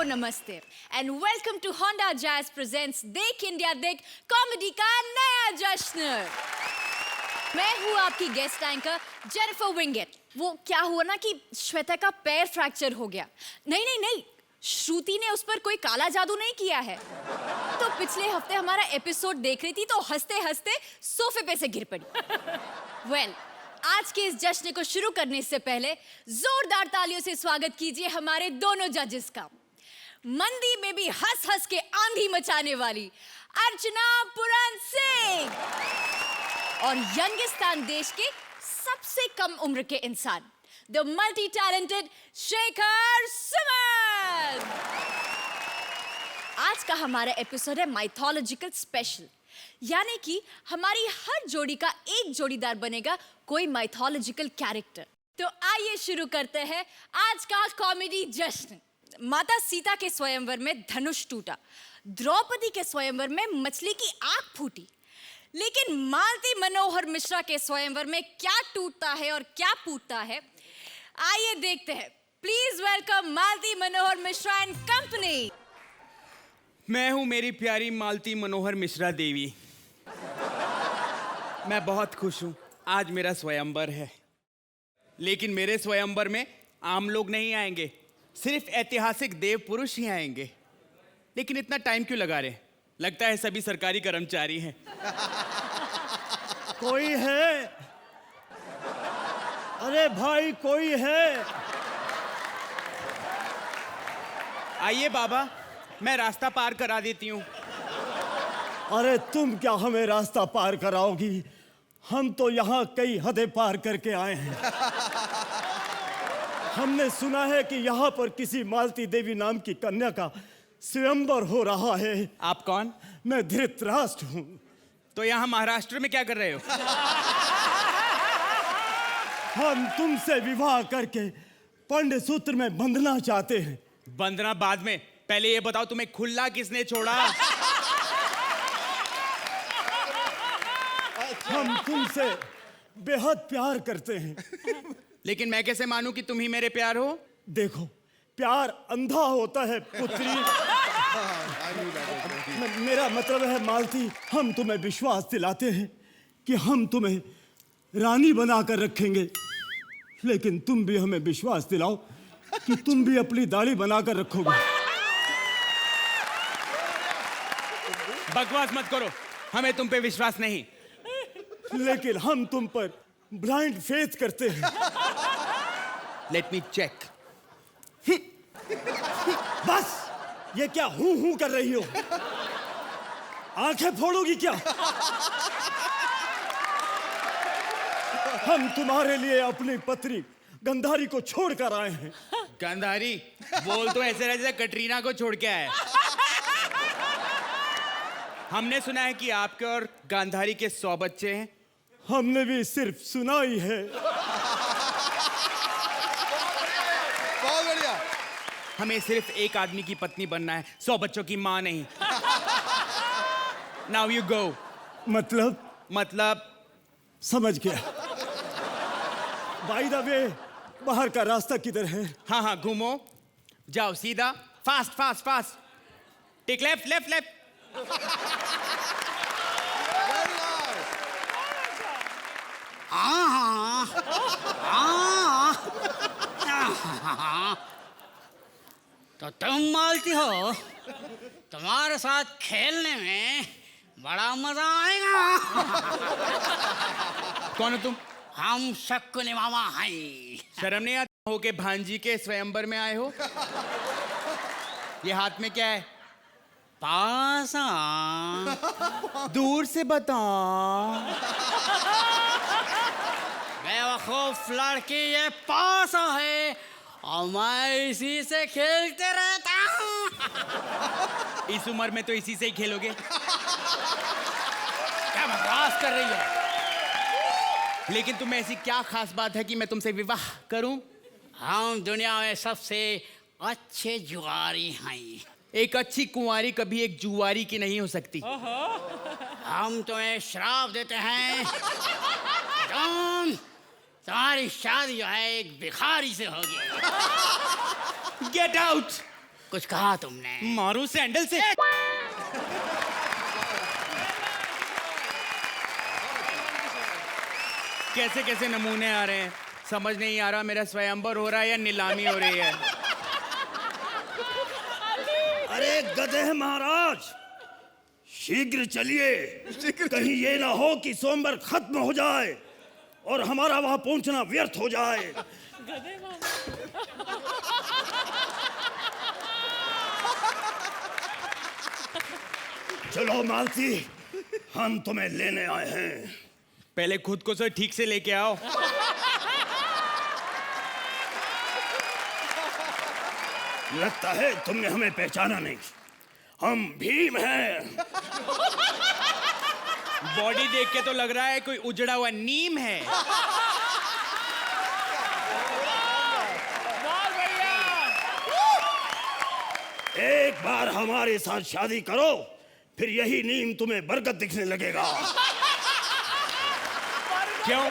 नमस्ते and welcome to Honda Jazz presents देख India देख कॉमेडी का नया जश्न। मैं हूँ आपकी गेस्ट एंकर जेनिफर विंगेट। वो क्या हुआ ना कि श्वेता का पैर फ्रैक्चर हो गया। नहीं, श्रुति ने उस पर कोई काला जादू नहीं किया है। तो पिछले हफ्ते हमारा एपिसोड देख रही थी तो हंसते हंसते सोफे पे से गिर पड़ी। वेल, आज के इस जश्न को शुरू करने से पहले जोरदार तालियों से स्वागत कीजिए हमारे दोनों जजेस का। मंदी में भी हंस हंस के आंधी मचाने वाली अर्चना पुरान सिंह और यंगिस्तान देश के सबसे कम उम्र के इंसान the multi talented Shekhar Suman. आज का हमारा एपिसोड है माइथोलॉजिकल स्पेशल, यानी कि हमारी हर जोड़ी का एक जोड़ीदार बनेगा कोई माइथोलॉजिकल कैरेक्टर। तो आइए शुरू करते हैं आज का कॉमेडी जश्न। माता सीता के स्वयंवर में धनुष टूटा, द्रौपदी के स्वयंवर में मछली की आंख फूटी, लेकिन मालती मनोहर मिश्रा के स्वयंवर में क्या टूटता है और क्या फूटता है, आइए देखते हैं। Please welcome Malti Manohar Mishra and company. मैं हूं मेरी प्यारी मालती मनोहर मिश्रा देवी। मैं बहुत खुश हूं, आज मेरा स्वयंवर है। लेकिन मेरे स्वयंवर में आम लोग नहीं आएंगे, सिर्फ ऐतिहासिक देव पुरुष ही आएंगे। लेकिन इतना टाइम क्यों लगा रहे? लगता है सभी सरकारी कर्मचारी हैं। कोई है? अरे भाई कोई है? आइए बाबा, मैं रास्ता पार करा देती हूँ। अरे तुम क्या हमें रास्ता पार कराओगी? हम तो यहाँ कई हदें पार करके आए हैं। हमने सुना है कि यहाँ पर किसी मालती देवी नाम की कन्या का स्वयंवर हो रहा है। आप कौन? मैं धृतराष्ट्र हूँ। तो यहाँ महाराष्ट्र में क्या कर रहे हो? हम तुमसे विवाह करके पंड सूत्र में बंधना चाहते हैं। बंधना बाद में, पहले ये बताओ तुम्हें खुला किसने छोड़ा? हम तुमसे बेहद प्यार करते हैं। लेकिन मैं कैसे मानूं कि तुम ही मेरे प्यार हो? देखो, प्यार अंधा होता है पुत्री। मेरा मतलब है मालती, हम तुम्हें विश्वास दिलाते हैं कि हम तुम्हें रानी बनाकर रखेंगे। लेकिन तुम भी हमें विश्वास दिलाओ कि तुम भी अपनी दाढ़ी बनाकर रखोगे। बकवास मत करो, हमें तुम पे विश्वास नहीं। लेकिन हम तुम पर ब्लाइंड फेथ करते हैं। Let me check. बस, ये क्या हूं कर रही हो? आंखें फोड़ोगी क्या? हम तुम्हारे लिए अपनी पत्नी गंधारी को छोड़कर आए हैं। गंधारी? बोल तो ऐसे रहे जैसे कटरीना को छोड़ के आए। हमने सुना है कि आपके और गांधारी के 100 बच्चे हैं। हमने भी सिर्फ सुना ही है। बहुत बढ़िया। हमें सिर्फ एक आदमी की पत्नी बनना है, 100 बच्चों की माँ नहीं। Now you go. मतलब समझ गया। बाय द वे, बाहर का रास्ता किधर है? हाँ, घूमो, जाओ सीधा, fast fast fast, take left left left. तो तुम मालती हो, तुम्हारे साथ खेलने में बड़ा मजा आएगा। कौन हो तुम? हम शक्कुनी मामा हैं। शर्म नहीं आता हो के भांजी के स्वयंवर में आए हो? ये हाथ में क्या है? पासा। दूर से बता। बेवकूफ लड़की, ये पासा है और मैं इसी से खेलते रहता हूँ। इस उम्र में तो इसी से ही खेलोगे। क्या बकवास कर रही है? लेकिन तुम्हें ऐसी क्या खास बात है कि मैं तुमसे विवाह करूं? हम दुनिया में सबसे अच्छे जुआरी हैं। एक अच्छी कुंवारी कभी एक जुआरी की नहीं हो सकती। हम तुम्हें श्राप देते हैं, तुम्हारी शादी जो है एक भिखारी से होगी। Get out. कुछ कहा तुमने? मारू सैंडल से। कैसे कैसे नमूने आ रहे हैं, समझ नहीं आ रहा मेरा स्वयंवर हो रहा है या नीलामी हो रही है। अरे गधे महाराज, शीघ्र चलिए, कहीं ये ना हो कि सोमवार खत्म हो जाए और हमारा वहां पहुंचना व्यर्थ हो जाए। चलो मालती, हम तुम्हें लेने आए हैं। पहले खुद को सो ठीक से लेके आओ। लगता है तुमने हमें पहचाना नहीं, हम भीम हैं। बॉडी देख के तो लग रहा है कोई उजड़ा हुआ नीम है। एक बार हमारे साथ शादी करो, फिर यही नीम तुम्हें बरगद दिखने लगेगा। क्यों?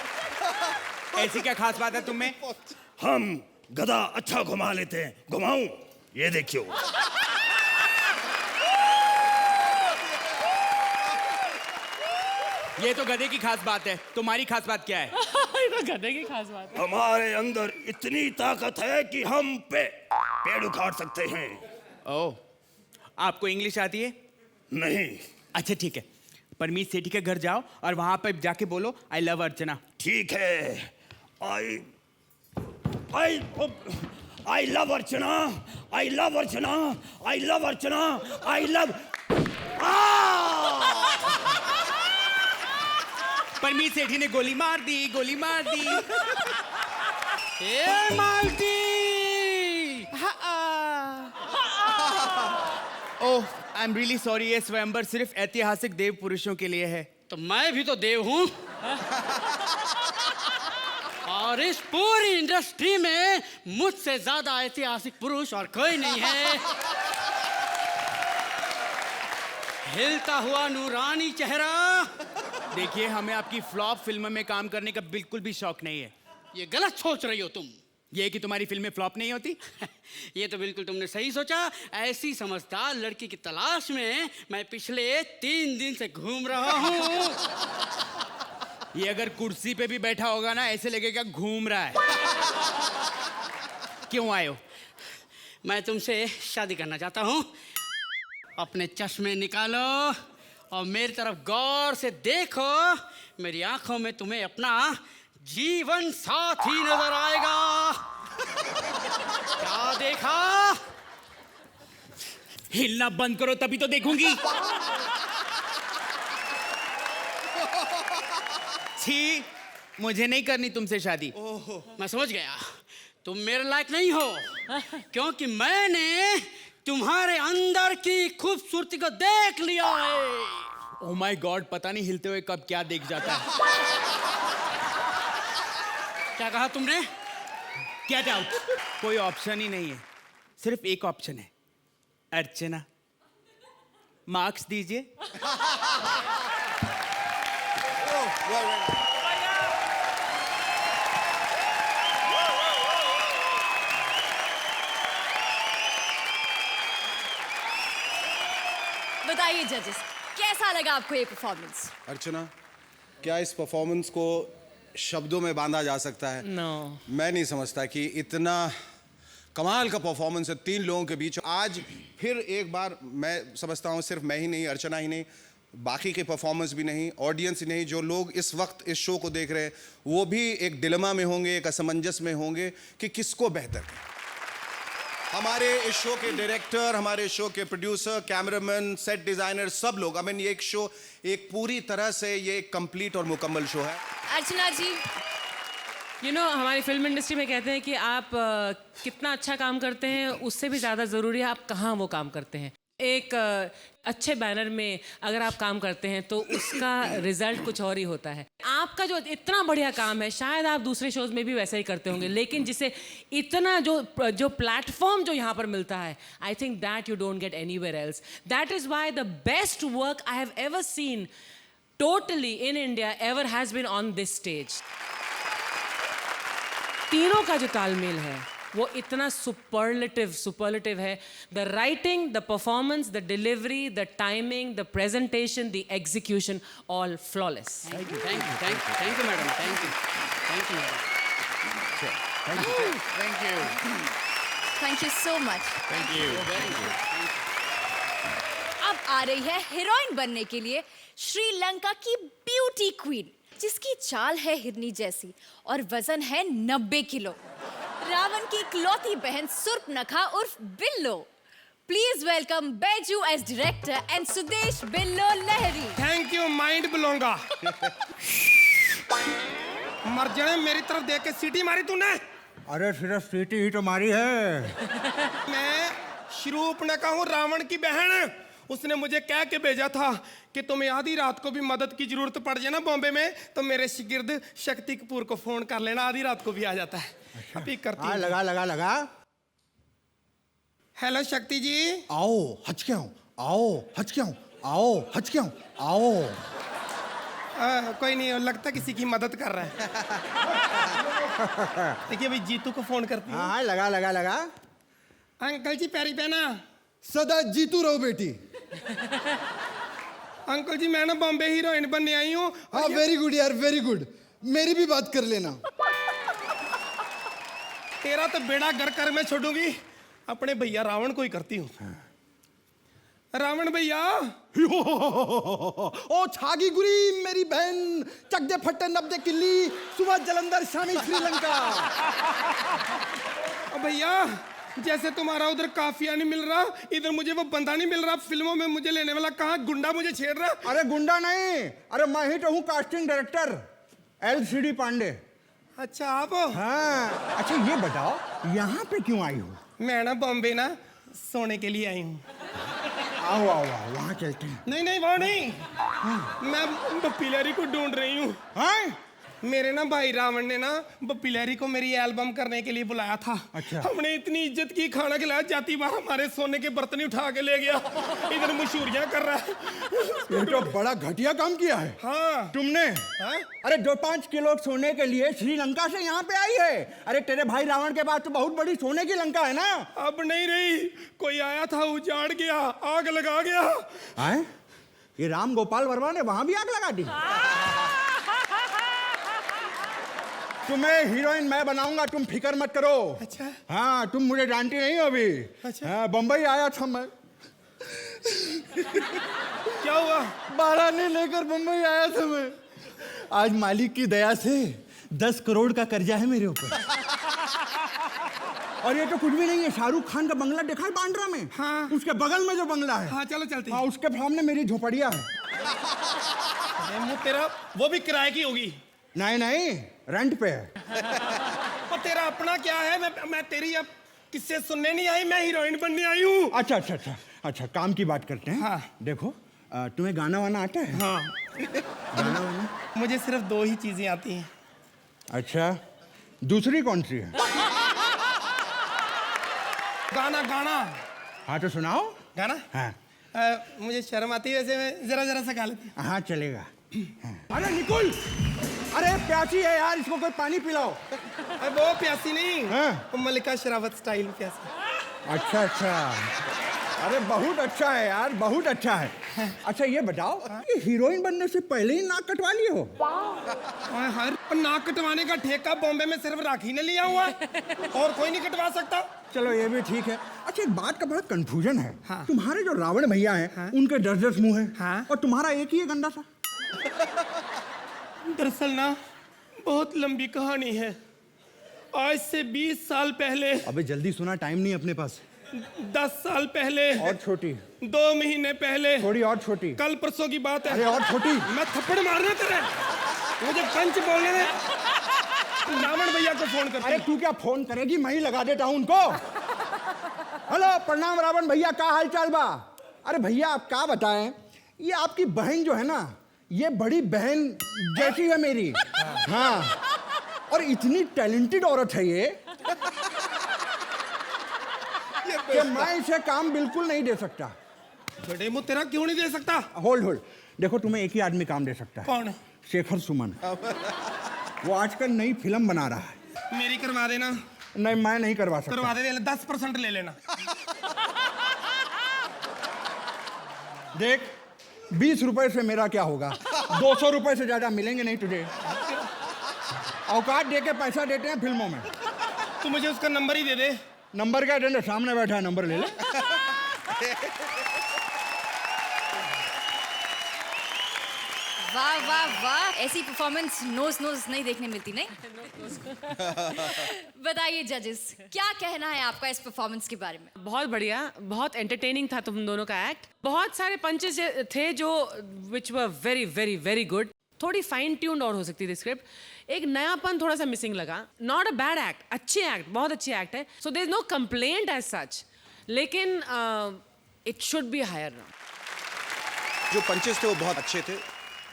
ऐसी क्या खास बात है तुम में? हम गधा अच्छा घुमा लेते हैं, घुमाऊं? ये देखियो। ये तो गधे की खास बात है, तुम्हारी खास बात क्या है? ये तो गधे की खास बात है। हमारे अंदर इतनी ताकत है कि हम पेड़ उखाड़ सकते हैं। ओह, आपको इंग्लिश आती है? नहीं। अच्छा ठीक है, परमीत सेठी के घर जाओ और वहां पर जाके बोलो आई लव अर्चना। ठीक है। I love Archana, I love Archana, I love Archana, I love. Parmeet Sethi ने गोली मार दी, गोली मार दी। ए Malti! Oh, I am really sorry, ये स्वयंवर सिर्फ ऐतिहासिक देव पुरुषों के लिए है। तो मैं भी तो देव हूं। और इस पूरी इंडस्ट्री में मुझसे ज्यादा ऐतिहासिक पुरुष और कोई नहीं है। हिलता हुआ नूरानी चेहरा। देखिए, हमें आपकी फ्लॉप फिल्म में काम करने का बिल्कुल भी शौक नहीं है। ये गलत सोच रही हो तुम। ये कि तुम्हारी फिल्में फ्लॉप नहीं होती। ये तो बिल्कुल तुमने सही सोचा। ऐसी समझदार लड़की की तलाश में मैं पिछले 3 दिन से घूम रहा हूँ। ये अगर कुर्सी पे भी बैठा होगा ना, ऐसे लगेगा घूम रहा है। क्यों आए हो? मैं तुमसे शादी करना चाहता हूँ। अपने चश्मे निकालो और मेरी तरफ गौर से देखो। मेरी आंखों में तुम्हें अपना जीवन साथी नजर आएगा। क्या देखा? हिलना बंद करो तभी तो देखूंगी। छी, मुझे नहीं करनी तुमसे शादी। मैं समझ गया, तुम मेरे लायक नहीं हो, क्योंकि मैंने तुम्हारे अंदर की खूबसूरती को देख लिया है। ओह माय गॉड, पता नहीं हिलते हुए कब क्या देख जाता है। क्या कहा तुमने? Get out. कोई ऑप्शन ही नहीं है, सिर्फ एक ऑप्शन है, अर्चना। मार्क्स दीजिए। बताइए जजेस, कैसा लगा आपको ये परफॉर्मेंस? अर्चना, क्या इस परफॉर्मेंस को शब्दों में बांधा जा सकता है? नो। मैं नहीं समझता कि इतना कमाल का परफॉर्मेंस है 3 लोगों के बीच। आज फिर एक बार मैं समझता हूँ, सिर्फ मैं ही नहीं, अर्चना ही नहीं, बाकी के परफॉर्मेंस भी नहीं, ऑडियंस ही नहीं, जो लोग इस वक्त इस शो को देख रहे हैं वो भी एक डिलेमा में होंगे, एक असमंजस में होंगे कि किसको बेहतर करें। हमारे इस शो के डायरेक्टर, हमारे शो के प्रोड्यूसर, कैमरामैन, सेट डिजाइनर, सब लोग, आई मीन ये एक शो एक पूरी तरह से ये एक कंप्लीट और मुकम्मल शो है। अर्चना जी, हमारी फिल्म इंडस्ट्री में कहते हैं कि आप कितना अच्छा काम करते हैं, उससे भी ज़्यादा ज़रूरी है आप कहाँ वो काम करते हैं। एक अच्छे बैनर में अगर आप काम करते हैं तो उसका रिजल्ट कुछ और ही होता है। आपका जो इतना बढ़िया काम है, शायद आप दूसरे शोज में भी वैसे ही करते होंगे, लेकिन जिसे इतना जो प्लेटफॉर्म जो यहाँ पर मिलता है, I think that you don't get anywhere else. That is why the best work I have ever seen totally in India ever has been on this stage. तीनों का जो तालमेल है वो इतना सुपरलेटिव है. The writing, the performance, the delivery, the timing, the presentation, the execution, all flawless. Thank you madam, thank you madam. Thank you so much. Thank you. अब आ रही है हीरोइन बनने के लिए श्रीलंका की ब्यूटी क्वीन, जिसकी चाल है हिरनी जैसी और वजन है 90 किलो. रावण की इकलौती बहन सुर्पनखा उर्फ Billo. Please welcome Baiju as director and Sudesh Billo Lehri. Thank you. Mind blowing. मर जाने, मेरी तरफ देख के सीटी मारी तूने. अरे सिर्फ सीटी ही तो मारी है. मैं शूर्पणखा हूँ, रावण की बहन. उसने मुझे कह के भेजा था कि तुम्हें आधी रात को भी मदद की जरूरत पड़ जाए ना बॉम्बे में, तो मेरे शिगिर्द शक्ति कपूर को फोन कर लेना, आधी रात को भी आ जाता है. अभी करती हूँ. लगा. हेलो शक्ति जी. आओ हच के आओ. आओ. कोई नहीं, लगता किसी की मदद कर रहा है. देखिए भाई, जीतू को फोन करती हूँ. हाँ लगा. अंकल जी पैरी पहना. सदा जीतू रहो बेटी. अंकल जी मैं ना बॉम्बे हीरोइन बनने आई हूँ. हाँ वेरी गुड यार, वेरी गुड. मेरी भी बात कर लेना. तेरा तो बेड़ा घर कर मैं छोड़ूंगी, अपने भैया रावण को ही करती हूँ. रावण भैया. ओ छागी गुरी मेरी बहन, चक दे फट्टे नब दे किल्ली, सुबह जलंधर शामी श्रीलंका. भैया जैसे तुम्हारा उधर काफिया नहीं मिल रहा, इधर मुझे वो बंदा नहीं मिल रहा. फिल्मों में मुझे लेने वाला कहाँ गुंडा मुझे छेड़ रहा. अरे गुंडा नहीं, अरे मैं ही तो हूँ कास्टिंग डायरेक्टर, LCD पांडे. अच्छा आप. हाँ. अच्छा ये बताओ यहाँ पे क्यों आई हो? मैं ना बॉम्बे ना सोने के लिए आई हूँ. आओ वहाँ चलते हैं. नहीं वो नहीं. मैं बप्पी लहरी को ढूंढ रही हूँ. हाँ? मेरे ना भाई रावण ने ना बप्पी लहरी को मेरी एल्बम करने के लिए बुलाया था. अच्छा. हमने इतनी इज्जत की, खाना खिलाया, जाती बार हमारे सोने के बर्तन ही उठा के ले गया. इधर मशहूरियां कर रहा है. ये तो बड़ा घटिया काम किया है. हाँ. तुमने. हाँ? अरे 2-5 किलो सोने के लिए श्रीलंका से यहाँ पे आई है. अरे तेरे भाई रावण के पास तो बहुत बड़ी सोने की लंका है ना. अब नहीं रही. कोई आया था, उजाड़ गया, आग लगा गया. आए? ये राम गोपाल वर्मा ने वहां भी आग लगा दी. तुम्हें हीरोइन मैं बनाऊंगा, तुम फिक्र मत करो. अच्छा. हाँ तुम मुझे जानती नहीं हो अभी. अच्छा. हाँ बम्बई आया था मैं. क्या हुआ? बारानी लेकर बम्बई आया था मैं. आज मालिक की दया से 10 करोड़ का कर्जा है मेरे ऊपर. और ये तो कुछ भी नहीं है, शाहरुख खान का बंगला देखा है बांद्रा में? हाँ. उसके बगल में जो बंगला है. हाँ चलो चलते. हाँ उसके सामने मेरी झोपड़िया है. मुँह तेरा वो भी किराए की होगी. नहीं रेंट पे है. और तेरा अपना क्या है? मैं तेरी अब किससे सुनने नहीं आई, मैं हीरोइन बनने आई हूँ. अच्छा काम की बात करते हैं. हाँ. देखो तुम्हें गाना वाना आता है? हाँ. गाना वाना? मुझे सिर्फ 2 ही चीजें आती हैं. अच्छा दूसरी कौन सी है? गाना. हाँ तो सुनाओ. गाना. हाँ. मुझे शर्म आती है वैसे, मैं जरा सा गा लेती. हाँ चलेगा. हाँ. अरे निकुल, अरे प्यासी है यार, इसको कोई पानी पिलाओ. वो प्यासी नहीं. हाँ. वो मल्लिका शेरावत स्टाइल प्यासी. अच्छा. अरे बहुत अच्छा है यार, बहुत अच्छा है. अच्छा ये बताओ, ये हीरोइन बनने से पहले ही नाक कटवा लिए हो? हर नाक कटवाने का ठेका बॉम्बे में सिर्फ राखी ने लिया हुआ है, और कोई नहीं कटवा सकता. चलो ये भी ठीक है. अच्छा एक बात का बड़ा कंफ्यूजन है. हाँ. तुम्हारे जो रावण भैया हैं, हाँ. उनके 10-10 मुंह हैं. हाँ. और तुम्हारा एक ही है गंदा सा. दरअसल ना बहुत लंबी कहानी है. आज से 20 साल पहले. अबे जल्दी सुना, टाइम नहीं अपने पास. 10 साल पहले. और छोटी. 2 महीने पहले. थोड़ी और छोटी. कल परसों की बात है. अरे और छोटी. मैं थप्पड़ मारना तेरे. मुझे पंच बोलने दे. रावण भैया को फोन कर. अरे तू क्या फोन करेगी, मैं ही लगा देता हूँ उनको. हेलो प्रणाम रावण भैया, क्या हाल चाल बा? अरे भैया आप क्या बताएं, ये आपकी बहन जो है ना, ये बड़ी बहन जैसी है मेरी. हाँ. और इतनी टैलेंटेड औरत है ये कि मैं इसे काम बिल्कुल नहीं दे सकता. बड़े मुँह तेरा क्यों नहीं दे सकता? होल्ड. देखो तुम्हें एक ही आदमी काम दे सकता है. कौन? शेखर सुमन. वो आजकल नई फिल्म बना रहा है. मेरी करवा देना. नहीं मैं नहीं करवा सकता। करवा दे, 10% ले लेना। देख 20 रुपए से मेरा क्या होगा, 200 रुपए से ज्यादा मिलेंगे नहीं तुझे। औकात दे के पैसा देते हैं फिल्मों में। तू मुझे उसका नंबर ही दे दे। नंबर क्या दे, सामने बैठा है नंबर ले ले। वाह वाह वाह, ऐसी परफॉर्मेंस नोज नहीं देखने मिलती, नहीं? बताइए जजेस, क्या कहना है आपका इस परफॉर्मेंस के बारे में? बहुत बढ़िया, बहुत एंटरटेनिंग था तुम दोनों का एक्ट। बहुत सारे पंचेस थे जो which were very very very good. थोड़ी फाइन ट्यून्ड और हो सकती थी स्क्रिप्ट। एक नयापन थोड़ा सा मिसिंग लगा। नॉट अ बैड एक्ट, अच्छे एक्ट, बहुत अच्छी एक्ट है। So there is no complaint as such, लेकिन it should be higher now. जो पंचेस थे वो बहुत अच्छे थे,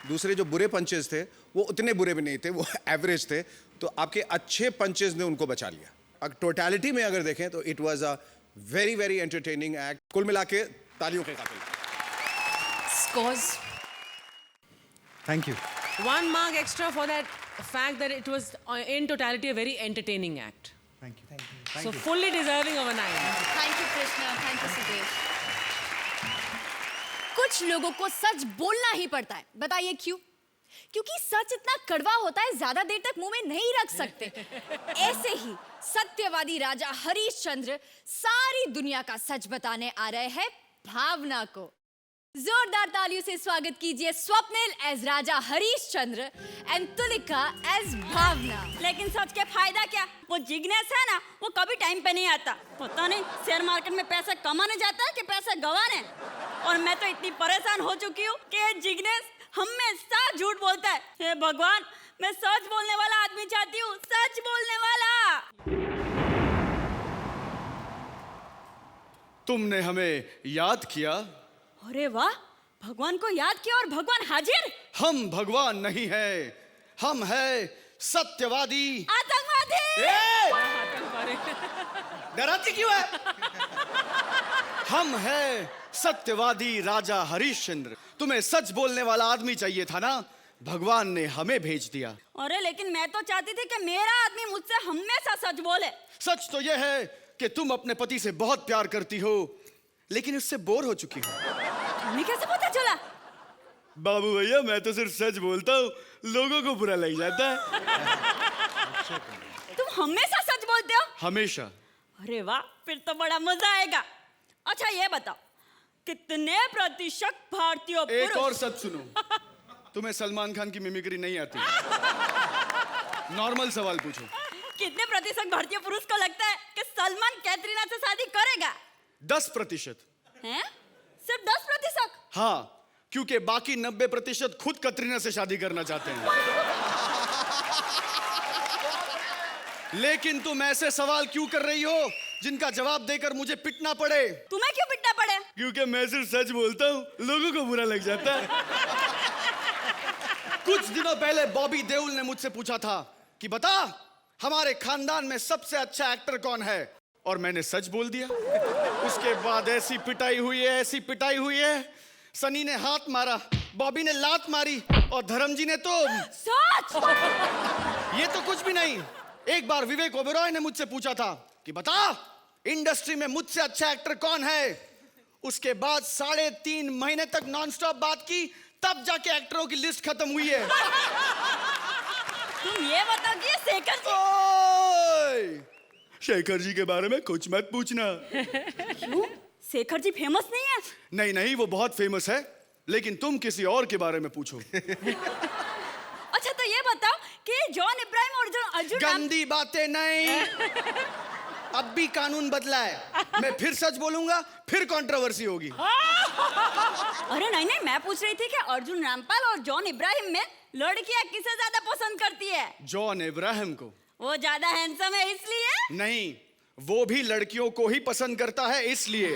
दूसरे जो बुरे पंचेस थे वो उतने बुरे भी नहीं थे, वो एवरेज थे। तो आपके अच्छे पंचेस ने उनको बचा लिया। अगर टोटलिटी में अगर देखें तो it was a very very entertaining act. कुल मिला के तालियों के काबिल। Scores? Thank you. 1 mark extra for that fact that it was in totality a very entertaining act. Thank you. So fully deserving of a 9. Thank you Krishna, thank you Sudesh. कुछ लोगों को सच बोलना ही पड़ता है, बताइए क्यों? क्योंकि सच इतना कड़वा होता है, ज्यादा देर तक मुंह में नहीं रख सकते। ऐसे ही सत्यवादी राजा हरिश्चंद्र सारी दुनिया का सच बताने आ रहे हैं भावना को। जोरदार तालियों से स्वागत कीजिए Swapnil as Raja Harishchandra and Tulika as Bhavna. लेकिन सच के फायदा क्या? वो जिग्नेश है ना, वो कभी टाइम पे नहीं आता। पता नहीं शेयर मार्केट में पैसा कमाने जाता है कि पैसा गंवाने। और मैं तो इतनी परेशान हो चुकी हूँ कि जिग्नेश हमेशा झूठ बोलता है। हे भगवान, मैं सच बोलने वाला आदमी चाहती हूँ, सच बोलने वाला। तुमने हमें याद किया। अरे वाह, भगवान को याद किया और भगवान हाजिर। हम भगवान नहीं है, हम है सत्यवादी आतंकवादी। डराती क्यों है? हम है सत्यवादी राजा हरिश्चंद्र। तुम्हें सच बोलने वाला आदमी चाहिए था ना, भगवान ने हमें भेज दिया। अरे लेकिन मैं तो चाहती थी कि मेरा आदमी मुझसे हमेशा सच बोले। सच तो यह है कि तुम अपने पति से बहुत प्यार करती हो, लेकिन उससे बोर हो चुकी हो। तुम्हें कैसे पता चला? बाबू भैया, मैं तो सिर्फ सच बोलता हूँ, लोगों को बुरा लग जाता है। तुम हमेशा सच बोलते हो? हमेशा। अरे वाह, फिर तो बड़ा मजा आएगा। अच्छा ये बताओ, कितने प्रतिशत भारतीय पुरुष? एक और सच सुनो, तुम्हें सलमान खान की मिमिक्री नहीं आती। नॉर्मल सवाल पूछो। कितने प्रतिशत भारतीय पुरुष को लगता है कि सलमान कैटरीना से शादी करेगा? 10%। हैं? सिर्फ 10%? हाँ, क्योंकि बाकी 90% खुद कतरीना से शादी करना चाहते हैं। लेकिन तुम ऐसे सवाल क्यों कर रही हो जिनका जवाब देकर मुझे पिटना पड़े? तुम्हें क्यों पिटना पड़े? क्योंकि मैं सिर्फ सच बोलता हूँ, लोगों को बुरा लग जाता है। कुछ दिनों पहले बॉबी देओल ने मुझसे पूछा था कि बता हमारे खानदान में सबसे अच्छा एक्टर कौन है, और मैंने सच बोल दिया। उसके बाद ऐसी पिटाई हुई है, ऐसी पिटाई हुई है। सनी ने हाथ मारा, बॉबी ने लात मारी और धर्मजी ने तो सच। ये तो कुछ भी नहीं। एक बार विवेक ओबेरॉय ने मुझसे पूछा था कि बता इंडस्ट्री में मुझसे अच्छा एक्टर कौन है। उसके बाद 3.5 महीने तक नॉनस्टॉप बात की, तब जाके एक्टरों की लिस्ट खत्म हुई है। तुम ये बताओ कि ये शेखर जी। ओए! शेखर जी के बारे में कुछ मत पूछना। क्यों? शेखर जी फेमस नहीं है? नहीं नहीं, वो बहुत फेमस है, लेकिन तुम किसी और के बारे में पूछो। अच्छा तो ये बताओ कि जॉन इब्राहिम और अर्जुन गंदी बातें नहीं। अब भी कानून बदला है, मैं फिर सच बोलूंगा, फिर कंट्रोवर्सी होगी। अरे नहीं नहीं, मैं पूछ रही थी कि अर्जुन रामपाल और जॉन इब्राहिम में लड़कियां किसे ज्यादा पसंद करती है? जॉन इब्राहिम को। वो ज्यादा हैंडसम है इसलिए? नहीं, वो भी लड़कियों को ही पसंद करता है इसलिए।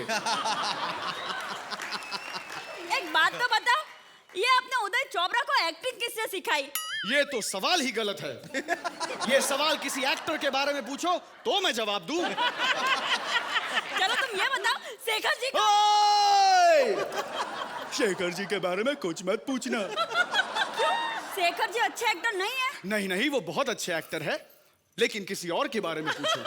एक बात तो बताओ, ये अपने उदय चोपड़ा को एक्टिंग किससे सिखाई? ये तो सवाल ही गलत है। ये सवाल किसी एक्टर के बारे में पूछो तो मैं जवाब दूं। चलो तुम ये बताओ, शेखर जी को... शेखर जी के बारे में कुछ मत पूछना। क्यों? शेखर जी अच्छे एक्टर नहीं है? नहीं नहीं, वो बहुत अच्छे एक्टर है, लेकिन किसी और के बारे में पूछो।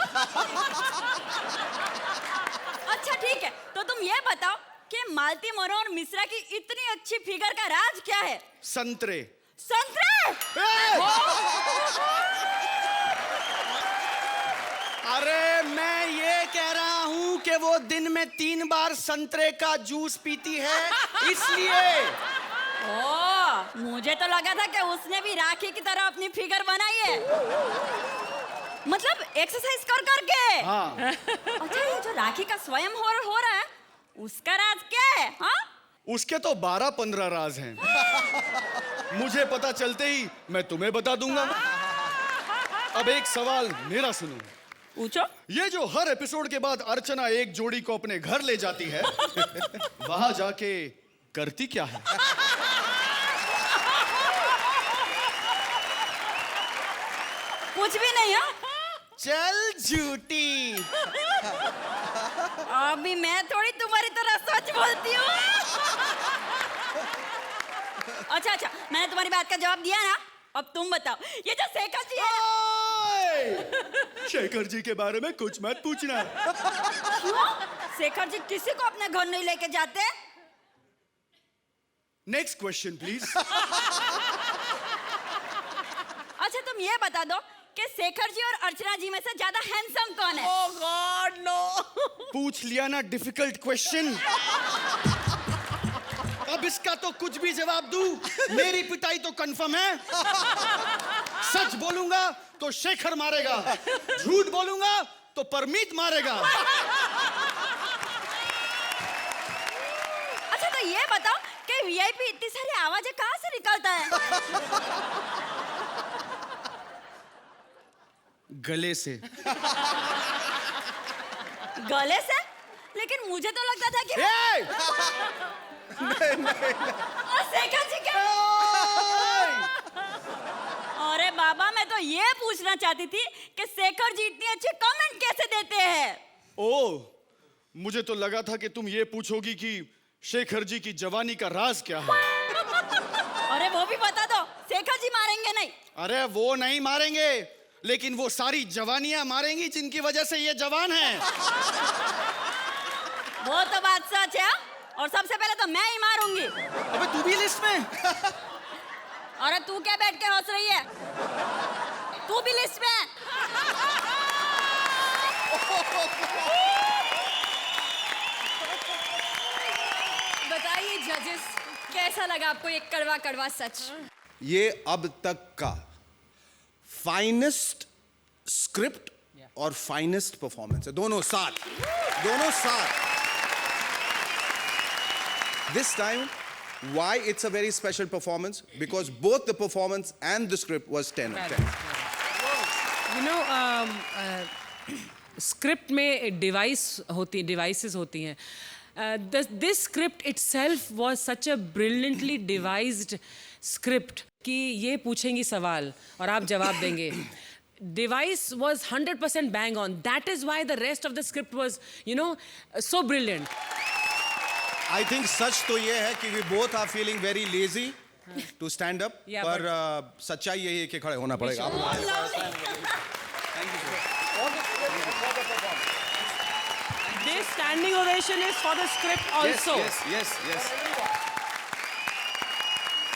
अच्छा ठीक है, तो तुम ये बताओ कि मालती मनोहर मिश्रा की इतनी अच्छी फिगर का राज क्या है? संतरे। संतरे? अरे मैं ये कह रहा हूं कि वो दिन में 3 बार संतरे का जूस पीती है, इसलिए। ओ, मुझे तो लगा था कि उसने भी राखी की तरह अपनी फिगर बनाई है, मतलब एक्सरसाइज कर करके। हाँ। अच्छा, ये जो राखी का स्वयं हो रहा है, उसका राज क्या है? हाँ? उसके तो 12-15 राज हैं। मुझे पता चलते ही मैं तुम्हें बता दूंगा। अब एक सवाल मेरा सुनो। पूछो। ये जो हर एपिसोड के बाद अर्चना एक जोड़ी को अपने घर ले जाती है, वहां जाके करती क्या है? कुछ भी नहीं है। चल झूठी। अभी मैं थोड़ी तुम्हारी तरह सच बोलती हूँ। अच्छा अच्छा, मैंने तुम्हारी बात का जवाब दिया ना, अब तुम बताओ, ये जो शेखर जी है। शेखर जी के बारे में कुछ मत पूछना। क्यों? शेखर जी किसी को अपने घर नहीं लेके जाते। Next question please. अच्छा तुम ये बता दो कि शेखर जी और अर्चना जी में से ज्यादा हैंडसम कौन है? ओह गॉड नो। पूछ लिया ना डिफिकल्ट क्वेश्चन। अब इसका तो कुछ भी जवाब दूं, मेरी पिटाई तो कंफर्म है। सच बोलूंगा तो शेखर मारेगा, झूठ बोलूंगा तो परमीत मारेगा। अच्छा तो ये बताओ कि वीआईपी इतनी सारी आवाजें कहाँ से निकलता है? गले से। गले से? लेकिन मुझे तो लगता था कि और शेखर जी क्या? अरे बाबा, मैं तो ये पूछना चाहती थी कि शेखर जी इतनी अच्छी कमेंट कैसे देते हैं? ओह, मुझे तो लगा था कि तुम ये पूछोगी कि शेखर जी की जवानी का राज क्या है। अरे वो भी बता दो, शेखर जी मारेंगे नहीं? अरे वो नहीं मारेंगे, लेकिन वो सारी जवानियां मारेंगी जिनकी वजह से ये जवान है। वो तो बात सच है, और सबसे पहले तो मैं ही मारूंगी। अबे तू भी लिस्ट में? अरे तू क्या बैठ के हंस रही है? तू भी लिस्ट में है। बताइए जजेस, कैसा लगा आपको ये कड़वा कड़वा सच? ये अब तक का फाइनेस्ट स्क्रिप्ट और फाइनेस्ट परफॉर्मेंस है, दोनों साथ। This time, why it's a very special performance? Because both the performance and the script was 10 of 10. You know, script में डिवाइसेस होती हैं. This script itself was such a brilliantly devised script कि ये पूछेंगी सवाल और आप जवाब देंगे. Device was 100% bang on. That is why the rest of the script was, you know, so brilliant. I think सच तो ये है कि we both are feeling very lazy to stand up. Yeah, पर सच्चाई यही है कि खड़े होना पड़ेगा. This standing ovation is for the script also. Yes.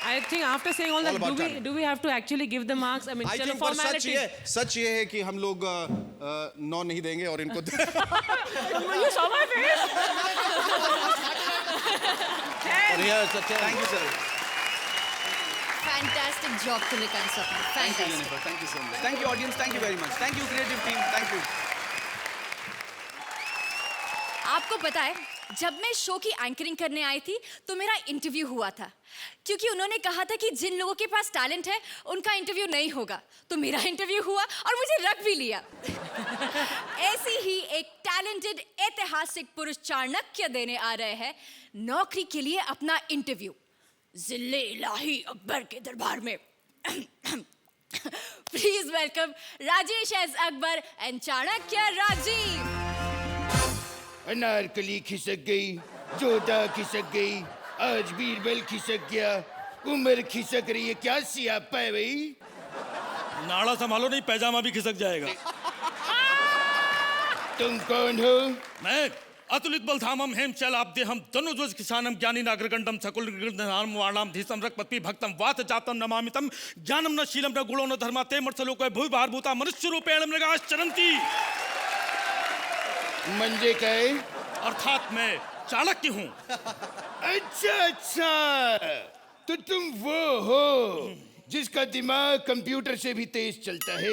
I think after saying all that, about do we have to actually give the marks? I mean, I चलो think पर formality. सच ये है कि हम लोग 9 नहीं देंगे और इनको You saw my face? Thank you, sir. Fantastic job तुमने कर सकते. Thank you, Jennifer. Thank you so much. Thank you, audience. Thank you very much. Thank you, creative team. Thank you. आपको पता है, जब मैं शो की एंकरिंग करने आई थी तो मेरा इंटरव्यू हुआ था, क्योंकि उन्होंने कहा था कि जिन लोगों के पास टैलेंट है उनका इंटरव्यू नहीं होगा. तो मेरा इंटरव्यू हुआ और मुझे रख भी लिया. ऐसी ही एक टैलेंटेड ऐतिहासिक पुरुष चाणक्य देने आ रहे हैं नौकरी के लिए अपना इंटरव्यू जिले इलाही अकबर के दरबार में. Please welcome Rajesh S Akbar and Chanakya Rajeev. Anarkali खिसक गई, जोधा खिसक गई, आज बीरबल खिसक गया, उम्र खिसक रही है. क्या सियापा है भाई? नाड़ा संभालो नहीं पैजामा भी खिसक जाएगा। तुम कौन हो? मैं अतुलित बलधामम हेम चलाब्देहम तनुध्वज किसानम ज्ञानी नागरगंडम सकुल निर्गुणम वाणाम धीसम रक्तपति भक्तम वात जातम नमामितम ज्ञानम न शीलम न गुणो न धर्मा ते मत्सलोक भूय भारभूता मनुष्य रूपेण मृगाश्चरन्ति। मंजे काय? अर्थात मैं चाणक्य हूँ। अच्छा, तो तुम वो हो जिसका दिमाग कंप्यूटर से भी तेज चलता है।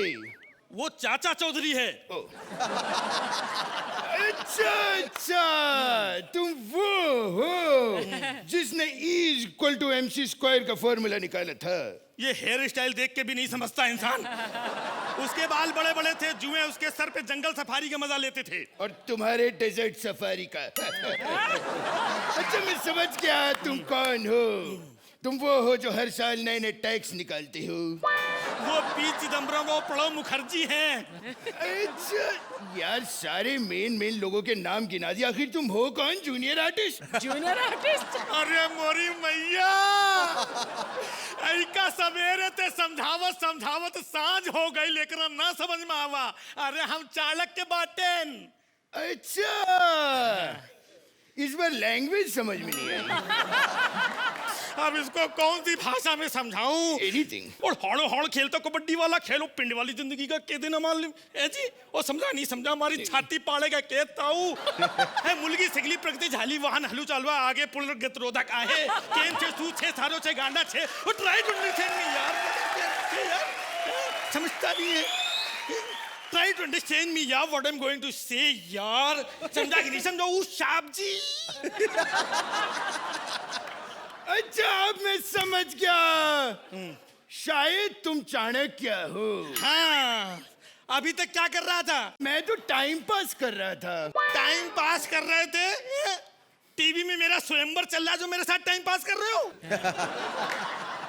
वो चाचा चौधरी है। अच्छा, तुम वो हो जिसने E=mc² का फॉर्मूला निकाला था। ये हेयर स्टाइल देख के भी नहीं समझता इंसान। उसके बाल बड़े बड़े थे, जुएं उसके सर पे जंगल सफारी का मजा लेते थे। और तुम्हारे डेजर्ट सफारी का। अच्छा, मैं समझ गया तुम कौन हो। तुम वो हो जो हर साल नए नए टैक्स निकालते हो। वो पी चिदम्बरम वो प्रणब मुखर्जी हैं। अच्छा यार, सारे मेन लोगों के नाम गिना दिया, आखिर तुम हो कौन? Junior artist? Junior artist? अरे मोरी मैया, ऐका सवेरे ते समझावत सांझ हो गई, लेकिन ना समझ में आवा। अरे हम चाणक्य बाटेन। अच्छा, इस बार लैंग्वेज समझ में नहीं आई। अब इसको कौन सी भाषा में समझाऊं? एनीथिंग। और हौड़ खेलता कबड्डी वाला खेलो, पिंड वाली जिंदगी का के दिन मालूम है जी। और समझा नहीं समझा, हमारी छाती पाड़ेगा के ताऊ है। मुलगी सिगली प्रगति झाली वाहन हलू चालवा आगे पुल गतरोधक आहे केन छे तू छे सारो छे गांडा छे। वो ट्राई टू अंडरस्टैंड मी यार, समझता नहीं है। Try to understand me यार, what I'm going to say यार। समझा कि नहीं समझा वो शाप जी। अच्छा, अब मैं समझ गया। शायद तुम चाणक्य हो। हाँ, अभी तक क्या कर रहा था? मैं तो टाइम पास कर रहा था। टाइम पास कर रहे थे? टीवी में मेरा स्वयंवर चल रहा है जो मेरे साथ टाइम पास कर रहे हो।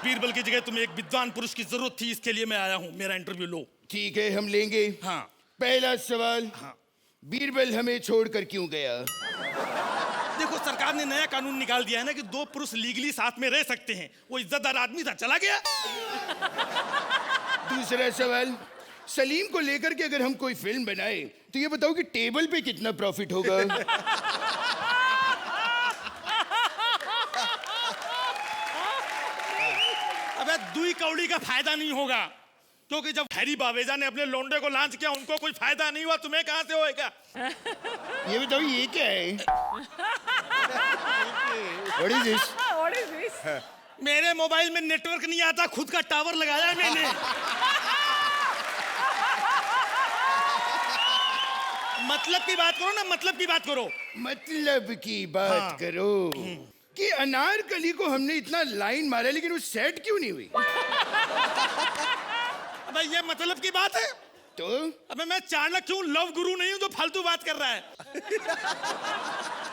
बीरबल की जगह तुम्हें एक विद्वान पुरुष की जरूरत थी, इसके लिए मैं आया हूँ। मेरा इंटरव्यू लो। ठीक है, हम लेंगे। हाँ। पहला सवाल, हाँ। बीरबल हमें छोड़कर क्यों गया? देखो, सरकार ने नया कानून निकाल दिया है ना कि 2 पुरुष लीगली साथ में रह सकते हैं। वो इज्जतदार आदमी था, चला गया। दूसरा सवाल, सलीम को लेकर के अगर हम कोई फिल्म बनाए तो ये बताओ कि टेबल पे कितना प्रॉफिट होगा? अबे दुई कौड़ी का फायदा नहीं होगा, क्योंकि जब हैरी बावेजा ने अपने लोंडे को लॉन्च किया उनको कोई फायदा नहीं हुआ, तुम्हें कहां से होएगा? ये बताओ, ये क्या है? What is this? What is this? मेरे मोबाइल में नेटवर्क नहीं आता, खुद का टावर लगाया है मैंने। मतलब की बात करो ना, मतलब की बात करो। मतलब की बात करो कि अनारकली को हमने इतना लाइन मारा लेकिन वो सेट क्यों नहीं हुई? अबे ये मतलब की बात है? तो अबे मैं चाणक्य हूँ, लव गुरु नहीं हूँ जो फालतू बात कर रहा है।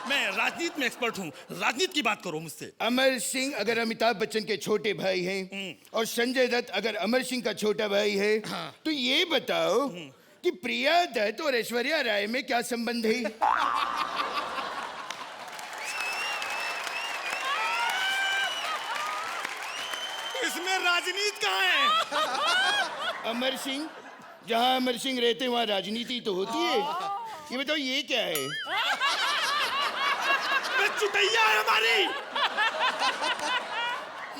मैं राजनीति में एक्सपर्ट हूँ, राजनीति की बात करो मुझसे। अमर सिंह अगर अमिताभ बच्चन के छोटे भाई हैं और संजय दत्त अगर अमर सिंह का छोटा भाई है, तो ये बताओ कि प्रिया दत्त और ऐश्वर्या राय में क्या संबंध है? इसमें राजनीति कहाँ है? अमर सिंह, जहाँ अमर सिंह रहते वहाँ राजनीति तो होती है। ये बताओ, ये क्या है? चुटैया है हमारी।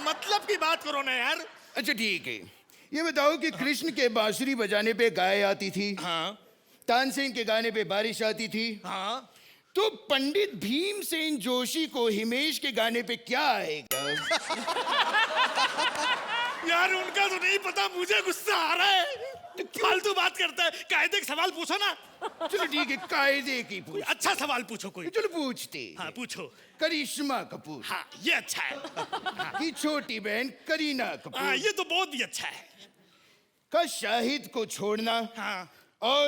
मतलब की बात करो ना यार। अच्छा ठीक है, ये बताओ कि कृष्ण के बांसुरी बजाने पे गाय आती थी। हाँ। तानसेन के गाने पे बारिश आती थी। हाँ। तो पंडित भीमसेन जोशी को हिमेश के गाने पे क्या आएगा? यार उनका तो नहीं पता, मुझे गुस्सा आ रहा है। फालतू बात करता है। कायदे का सवाल पूछो ना। चलो ठीक है, कायदे की पूछ। अच्छा सवाल पूछो कोई। चलो पूछते। हाँ पूछो। करिश्मा कपूर। हाँ ये अच्छा है। की छोटी बहन करीना कपूर। हाँ ये तो बहुत ही अच्छा है। का शाहिद को छोड़ना। हाँ। और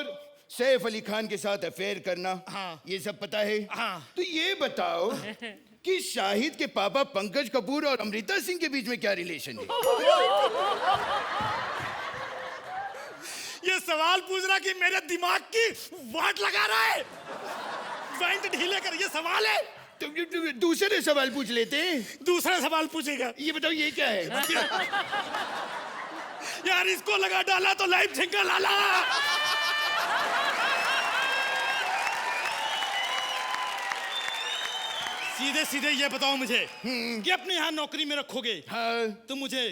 सैफ अली खान के साथ अफेयर करना। हाँ। ये सब पता है। हाँ। तो ये बताओ कि शाहिद के पापा पंकज कपूर और अमृता सिंह के बीच में क्या रिलेशन है? ये सवाल पूछ रहा कि मेरे दिमाग की वाट लगा रहा है। ज्वाइंट ढीले कर, ये सवाल है। तो दूसरे सवाल पूछ लेते हैं। दूसरा सवाल पूछेगा। ये बताओ, ये क्या है? यार इसको लगा डाला तो लाइफ झिंगा लाला। सीधे सीधे ये बताओ मुझे कि अपने यहाँ नौकरी में रखोगे तो मुझे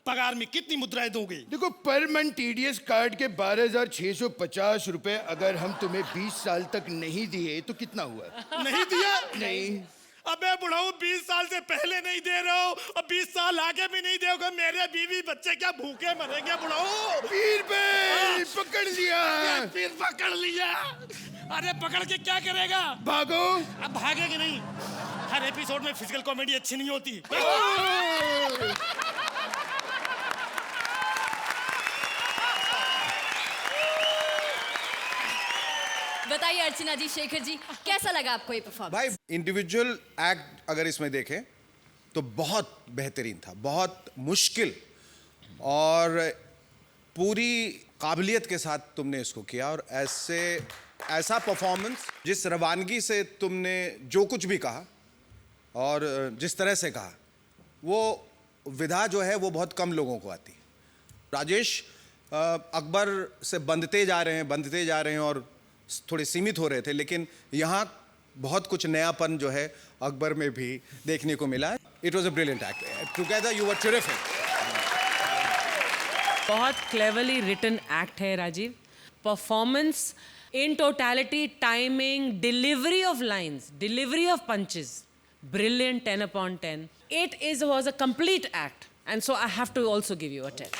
पगार में कितनी मुद्राएं दोगे? देखो, पर मंथ TDS कार्ड के 12,650 रुपए अगर हम तुम्हें 20 साल तक नहीं दिए तो कितना हुआ? नहीं दिया? नहीं। अबे बुढ़ाऊ, 20 साल से पहले नहीं दे रहे हो और 20 साल आगे भी नहीं दोगे, मेरे बीवी बच्चे क्या भूखे मरेंगे बुढ़ाऊ? पीर पे पकड़ लिया। फिर पकड़ लिया। अरे पकड़ के क्या करेगा? भागो। अब भागेगी नहीं। हर एपिसोड में फिजिकल कॉमेडी अच्छी नहीं होती। बताइए अर्चना जी, शेखर जी, कैसा लगा आपको ये परफॉर्मेंस? भाई, इंडिविजुअल एक्ट अगर इसमें देखें तो बहुत बेहतरीन था, बहुत मुश्किल और पूरी काबिलियत के साथ तुमने इसको किया। और ऐसा परफॉर्मेंस, जिस रवानगी से तुमने जो कुछ भी कहा और जिस तरह से कहा, वो विधा जो है वो बहुत कम लोगों को आती है। राजेश अकबर से बनते जा रहे हैं और थोड़े सीमित हो रहे थे, लेकिन यहाँ बहुत कुछ नयापन जो है अकबर में भी देखने को मिला। It was a brilliant act. Together you were terrific. बहुत क्लेवरली रिटन एक्ट है Rajeev. Performance in totality, timing, delivery of lines, delivery of punches, brilliant, 10 upon 10. Was a complete act, and so I have to also give you a 10.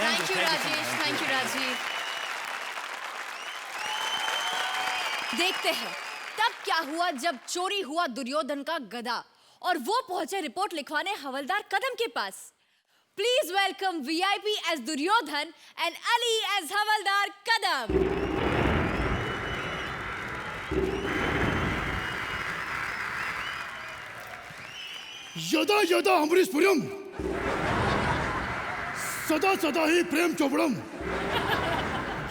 Thank you, Rajesh. Thank you, Rajiv. देखते हैं तब क्या हुआ जब चोरी हुआ दुर्योधन का गदा और वो पहुंचे रिपोर्ट लिखवाने हवलदार कदम के पास। Please welcome VIP as Duryodhan and Ali as Havaldar Kadam. यदा यदा अमरीशपुरम सदा सदा ही प्रेम चोपड़म।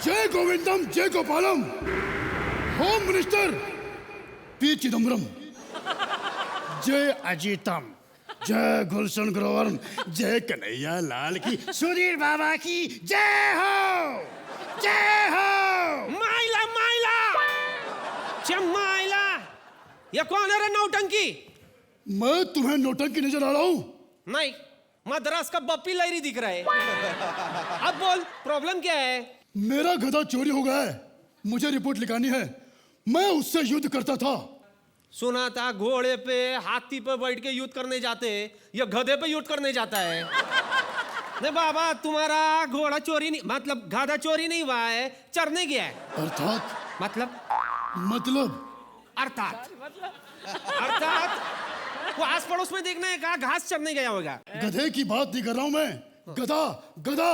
जय गोविंदम जय Gopalam. Home minister P Chidambaram. जय अजीतम जय गुलशन ग्रोवर। जय कन्हैया लाल की, सुधीर बाबा की जय हो, जय हो। माइला माइला माइला, ये कौन है रे नौटंकी? मैं तुम्हें नौटंकी नजर आ रहा हूँ? नहीं, मद्रास का बप्पी लहरी दिख रहा है। अब बोल, प्रॉब्लम क्या है? मेरा गधा चोरी हो गया है, मुझे रिपोर्ट लिखानी है। मैं उससे युद्ध करता था। सुना था घोड़े पे, हाथी पे बैठ के युद्ध करने जाते, या गधे पे युद्ध करने जाता है। नहीं बाबा, तुम्हारा घोड़ा चोरी नहीं, मतलब गधा चोरी नहीं हुआ है, चरने गया है। अर्थात? मतलब अर्थात वो आस पड़ोस में देखना है, कहा घास चरने गया होगा। गधे की बात नहीं कर रहा हूं मैं। गधा गधा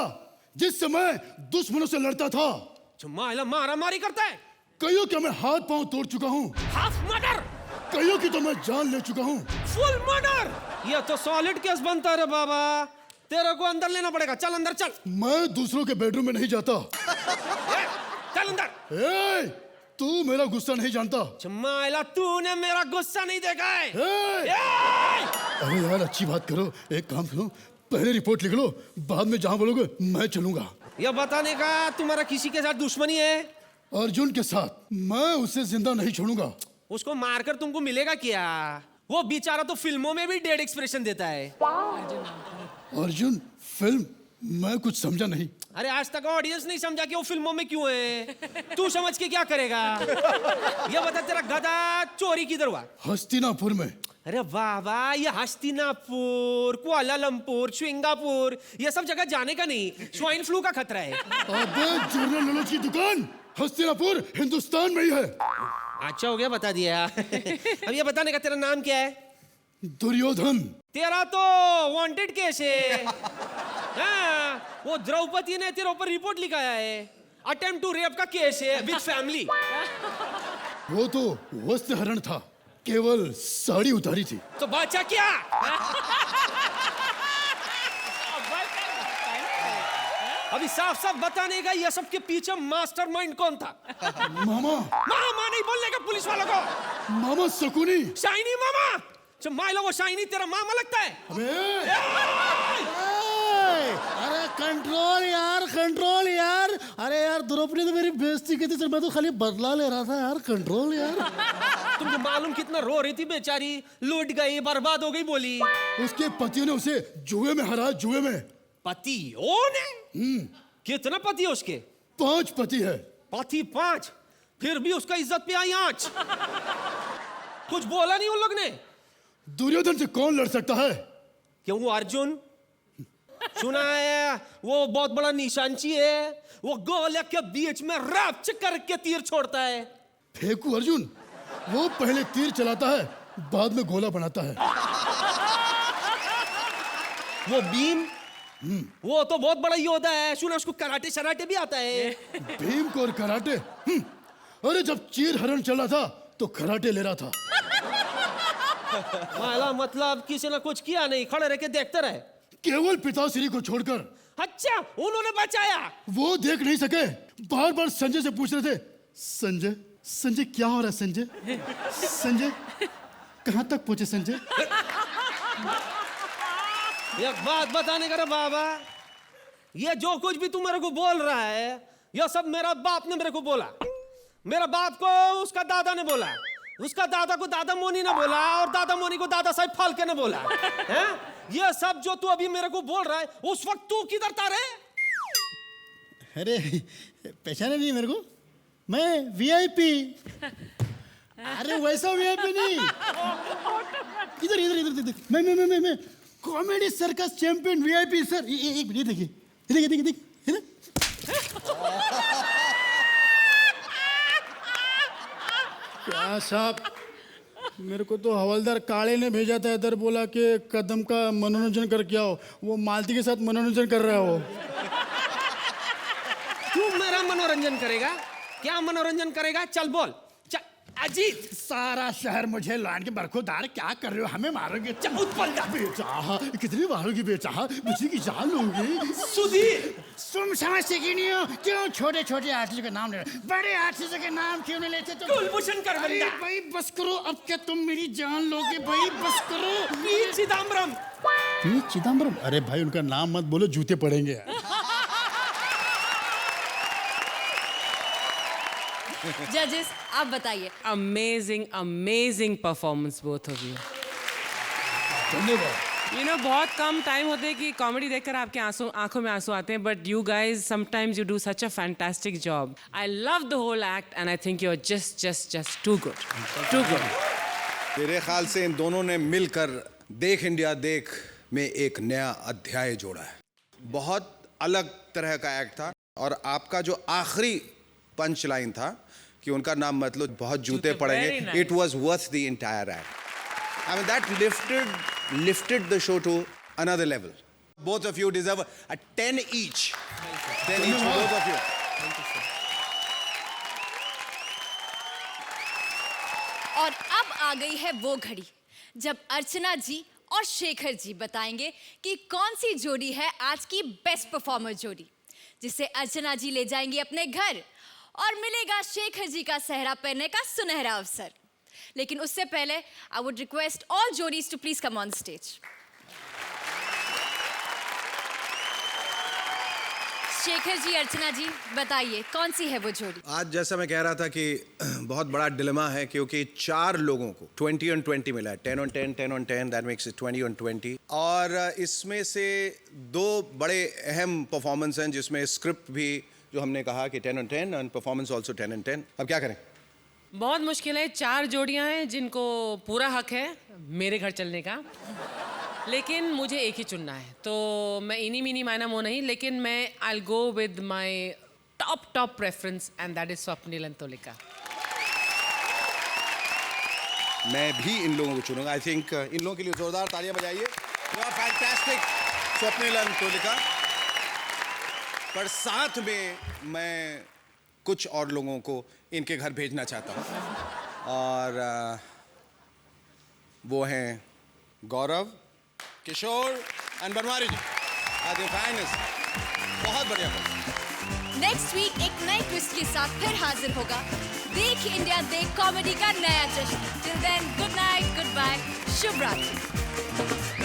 जिस समय दुश्मनों से लड़ता था। मारा मारी करता है। कईयों के मैं हाथ पांव तोड़ चुका हूँ। Half murder. कईयों की तो मैं जान ले चुका हूँ। Full murder. ये तो सॉलिड केस बनता है बाबा, तेरे को अंदर लेना पड़ेगा। चल अंदर चल। मैं दूसरों के बेडरूम में नहीं जाता। चल अंदर। तू मेरा गुस्सा नहीं जानता। चमाइला, तूने मेरा गुस्सा नहीं देखा है। अरे यार, अच्छी बात करो। एक काम करो, पहले रिपोर्ट लिख लो, बाद में जहां बोलोगे मैं चलूंगा। यह बताने का तुम्हारा किसी के साथ दुश्मनी है? अर्जुन के साथ। मैं उसे जिंदा नहीं छोड़ूंगा। उसको मारकर तुमको मिलेगा क्या? वो बेचारा तो फिल्मों में भी डेड एक्सप्रेशन देता है। अर्जुन फिल्म? मैं कुछ समझा नहीं। अरे आज तक ऑडियंस नहीं समझा कि वो फिल्मों में क्यों है। तू समझ के क्या करेगा? ये बता, तेरा गधा चोरी किधर हुआ? हस्तिनापुर में। अरे वाह वाह, ये हस्तिनापुर, कुआलालंपुर, सिंगापुर, ये सब जगह जाने का नहीं, स्वाइन फ्लू का खतरा है। अबे जनरल नॉलेज की दुकान हस्तिनापुर हिंदुस्तान में ही है। अच्छा हो गया, बता दिया। अब ये बताने का तेरा नाम क्या है? दुर्योधन। तेरा तो वांटेड केस है। हाँ, वो द्रौपदी ने तेरे ऊपर रिपोर्ट लिखाया है, अटेम्प्ट टू रेप का केस है विद फैमिली। वो तो वस्त्र हरण था, केवल साड़ी उतारी थी। तो बचा क्या? अभी साफ साफ बताने का, ये सब के पीछे मास्टरमाइंड कौन था? मामा। मामा नहीं बोलने का पुलिस वालों को। मामा शकुनी। शाइनी मामा। माइलो, वो शाइनी तेरा मामा लगता है? अरे कंट्रोल यार, कंट्रोल यार। अरे यार द्रौपदी तो मेरी बेइज्जती की थी सर, मैं तो खाली बदला ले रहा था यार। कंट्रोल यार। तुमको मालूम कितना रो रही थी बेचारी, लूट गई, बर्बाद हो गई बोली। उसके पति ने उसे जुए में हराया, जुए में। पतियों ने? कितना पति है उसके? 5 पति है। पति 5? फिर भी उसका इज्जत पे आई आंच। कुछ बोला नहीं उन लोग ने? दुर्योधन से कौन लड़ सकता है? क्यों वो अर्जुन? सुना है वो बहुत बड़ा निशांची है, वो गोले के बीच में रफ्च करके तीर छोड़ता है। फेंकू अर्जुन, वो पहले तीर चलाता है, बाद में गोला बनाता है। वो भीम, वो तो बहुत बड़ा योद्धा है, सुना उसको कराटे शराटे भी आता है। भीम को और कराटे? अरे जब चीर हरण चला था तो कराटे ले रहा था। माला मतलब किसी ने कुछ किया नहीं, खड़े रह के देखते रहे। केवल पिताश्री को छोड़कर। अच्छा, उन्होंने बचाया? वो देख नहीं सके, बार बार संजय से पूछ रहे थे, संजय संजय क्या हो रहा है? संजय संजय कहां तक पहुंचे संजय? एक बात बताने का रे बाबा, ये जो कुछ भी तू मेरे को बोल रहा है, यह सब मेरा बाप ने मेरे को बोला। मेरा बाप को उसका दादा ने बोला, उसका दादा को दादा मोनी ने बोला, और दादा मोनी को दादा साहब फाल्के ने बोला है? ये सब जो तू अभी मेरे को बोल रहा है, उस वक्त तू किधर था रे? अरे पहचाना नहीं मेरे को? मैं वीआईपी। अरे वैसा वीआईपी नहीं, इधर इधर इधर इधर। मैं comedy circus champion VIP sir. एक मिनट देखिए, देखिए देखिए देखिए। क्या साहब, मेरे को तो हवलदार काले ने भेजा था इधर, बोला कि कदम का मनोरंजन करके आओ। वो मालती के साथ मनोरंजन कर रहा है वो। तू मेरा मनोरंजन करेगा? क्या मनोरंजन करेगा? चल बोल। चल अजीत। सारा शहर मुझे लान के बरखुदार, क्या कर रहे हो? हमें मारोगे? बेचाहा, कितनी मारोगी बेचाहा? किसी की जान लूंगी। सुधीर, तुम समझते क्यों नहीं हो? क्यों छोटे छोटे आर्टिस्ट के नाम ले, बड़े आर्टिस्ट के नाम क्यों नहीं लेते? कुलभूषण कर बंदा। भाई बस करो, अब क्या तुम मेरी जान लोगे? भाई बस करो। पी चिदम्बरम। पी चिदम्बरम? अरे भाई उनका नाम मत बोलो, जूते पड़ेंगे। जजेस आप बताइए। Amazing amazing performance both of you. धन्यवाद। यू नो बहुत कम टाइम होते हैं कि कॉमेडी देखकर आपके आंखों में आंसू आते हैं, but you guys sometimes you do such a fantastic job. I love the whole act and I think you are just too good, too good. मेरे ख्याल से इन दोनों ने मिलकर देख इंडिया देख में एक नया अध्याय जोड़ा है। बहुत अलग तरह का एक्ट था, और आपका जो आखिरी पंच लाइन था कि उनका नाम मतलब बहुत जूते पड़ेंगे, it was worth the entire act. I mean, that lifted the show to another level. Both of you deserve a 10 each. 10 each for both of you. और अब आ गई है वो घड़ी जब अर्चना जी और शेखर जी बताएंगे कि कौन सी जोड़ी है आज की बेस्ट परफॉर्मर जोड़ी, जिसे अर्चना जी ले जाएंगी अपने घर और मिलेगा शेखर जी का सेहरा पहनने का सुनहरा अवसर। लेकिन उससे पहले आई वुड रिक्वेस्ट ऑल जोड़ीज to please come on stage. Shekhar ji, Archana ji, बताइए कौन सी है वो जोड़ी? आज जैसा मैं कह रहा था कि बहुत बड़ा डिलेमा है, क्योंकि 4 लोगों को 20 on 20 मिला है। 10 on 10, 10 on 10, that makes it 20 on 20। और इसमें से 2 बड़े अहम परफॉर्मेंस हैं, जिसमें स्क्रिप्ट भी जो हमने कहा कि 10 on 10 and performance also 10 on 10। अब क्या करें? बहुत मुश्किल है। 4 जोड़ियां हैं जिनको पूरा हक है मेरे घर चलने का, लेकिन मुझे एक ही चुनना है। तो मैं इनी मीनी मायना मो नहीं, लेकिन मैं I go with my top preference and that is Swapnil and Tolika. मैं भी इन लोगों को चुनूंगा। आई थिंक इन लोगों के लिए जोरदार तालियां बजाइए। Fantastic Swapnil and Tolika. पर साथ में मैं कुछ और लोगों को इनके घर भेजना चाहता हूँ, और वो हैं गौरव, किशोर एंड बनवारी जी। आज फाइनेस्ट बहुत बढ़िया। नेक्स्ट वीक एक नए ट्विस्ट के साथ फिर हाजिर होगा देख इंडिया देख कॉमेडी का नया जश्न। Till then, good night, goodbye, शुभ रात्रि।